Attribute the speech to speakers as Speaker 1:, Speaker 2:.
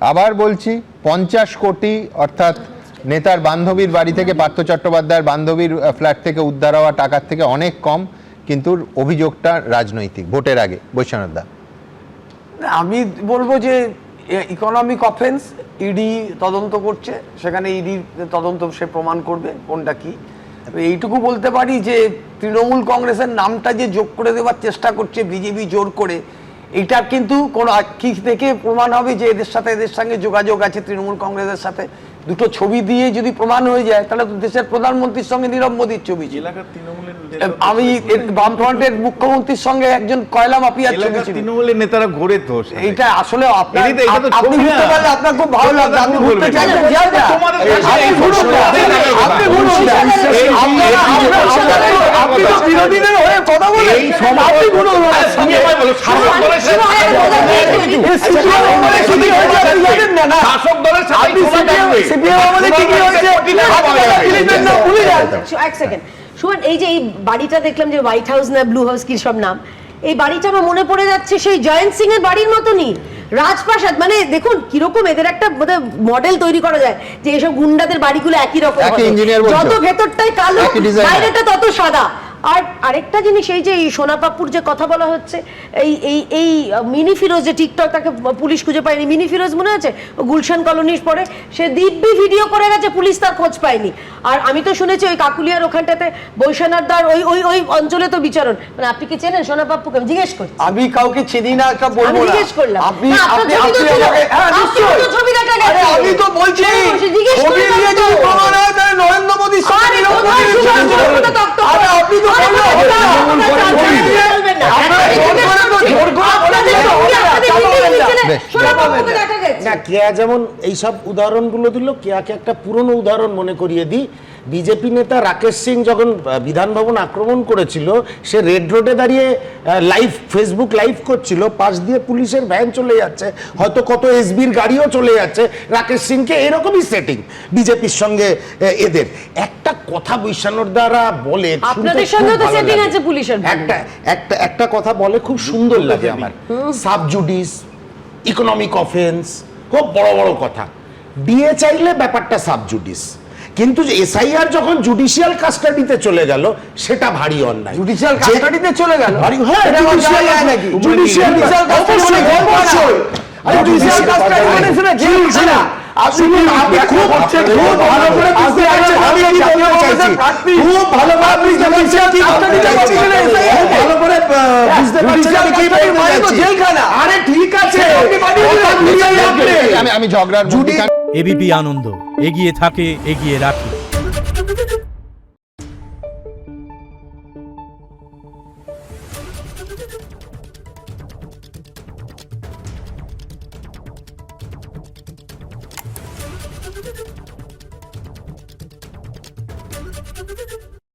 Speaker 1: আবার বলছি 50 কোটি অর্থাৎ নেতার বান্ধবীর বাড়ি থেকে, পার্থ চট্টোপাধ্যায়ের বান্ধবীর ফ্ল্যাট থেকে উদ্ধার হওয়া টাকার থেকে অনেক কম, কিন্তু অভিযোগটা রাজনৈতিক, ভোটের আগে। বৈশ্বনাথ দা,
Speaker 2: আমি বলবো যে ইকোনমিক অফেন্স ইডি তদন্ত করছে, সেখানে ইডির তদন্ত সে প্রমাণ করবে কোনটা কি। এইটুকু বলতে পারি যে তৃণমূল কংগ্রেসের নামটা যে যোগ করে দেওয়ার চেষ্টা করছে বিজেপি জোর করে, এটা কিন্তু কোনো কি থেকে প্রমাণ হবে যে এদের সাথে, এদের সঙ্গে যোগাযোগ আছে তৃণমূল কংগ্রেসের সাথে। দুটো ছবি দিয়ে যদি প্রমাণ হয়ে যায় তাহলে তো দেশের প্রধানমন্ত্রীর সঙ্গে নীরব মোদীর ছবি ছিল, আমি বামফ্রন্টের মুখ্যমন্ত্রীর সঙ্গে একজন কয়লা মাফিয়ার ছবি ছিল।
Speaker 3: তৃণমূলের নেতারা ঘোরে তো
Speaker 2: এইটা আসলে আপনি ঘুরতে পারলে আপনার খুব ভালো লাগবে, আপনি ঘুরতে চাইলে বিরোধীদের হয়ে কথা বলে আপনি ঘুরুন।
Speaker 3: শাসক দলের সাথে
Speaker 4: এক সেকেন্ড শুনুন, এই যে এই বাড়িটা দেখলাম যে হোয়াইট হাউস না ব্লু হাউস কি সব নাম, এই বাড়িটা আমার মনে পড়ে যাচ্ছে সেই জয়ন্ত সিং এর বাড়ির মতনই, রাজপ্রাসাদ। মানে দেখুন কিরকম এদের একটা মডেল তৈরি করা যায় যে এসব গুন্ডাদের বাড়িগুলো একই রকম, যত ভেতরটাই কালো বাইরেটা তত সাদা। আর আরেকটা জিনিস, এই যে সোনাপাপুর যে কথা বলা হচ্ছে, এই মিনি ফিরোজ যে টিকটক, তাকে পুলিশ খুঁজে পায়নি, মিনি ফিরোজ মনে আছে গুলশান কলোনির পরে সে দিব্যি ভিডিও করে গেছে, পুলিশ তার খোঁজ পায়নি। আর আমি তো শুনেছি ওই কাকুলিয়ার ওখানটাতে বৈশ্বনাথ দার ওই অঞ্চলে তো বিচারণ, মানে আপনি কি চেনেন সোনাপাপুকে? আমি জিজ্ঞেস করছি।
Speaker 2: আমি কাউকে চিনি না, এটা বলবো না,
Speaker 4: জিজ্ঞেস করলাম।
Speaker 2: আপনি ছবি দেখা গেছে, আমি তো বলছি ছবি দিয়ে যদি প্রমাণ হয় তাহলে নরেন্দ্র মোদী আপনি তো
Speaker 5: কেয়া যেমন এইসব উদাহরণগুলো দিল, কেয়াকে একটা পুরনো উদাহরণ মনে করিয়ে দিই। বিজেপি নেতা রাকেশ সিং যখন বিধান ভবন আক্রমণ করেছিল, সে রেড রোডে দাঁড়িয়ে লাইভ ফেসবুক লাইভ করছিল, পাশ দিয়ে পুলিশের ভ্যান চলে যাচ্ছে, হয়তো কত এসবির গাড়িও চলে যাচ্ছে। রাকেশ সিংকে এরকমই সেটিং বিজেপির সঙ্গে এদের। একটা কথা বৈশ্বনাথ দ্বারা বলে,
Speaker 4: আপনাদের সঙ্গে তো সেটিং আছে পুলিশের,
Speaker 5: একটা কথা বলে খুব সুন্দর লাগে আমার, সাবজুডিস, ইকোনমিক অফেন্স, খুব বড় বড় কথা। ডিএ চাইলে ব্যাপারটা সাবজুডিস, কিন্তু এসআইআর যখন জুডিশিয়াল কাস্টাডিতে চলে গেল সেটা ভারী অন্যায়।
Speaker 2: জুডিশিয়াল কাস্টাডিতে চলে গেল?
Speaker 5: হ্যাঁ, জুডিশিয়াল আরে ঠিক আছে,
Speaker 1: আমি ঝগড়ার
Speaker 6: এবিপি আনন্দ, এগিয়ে থাকে, এগিয়ে রাখে।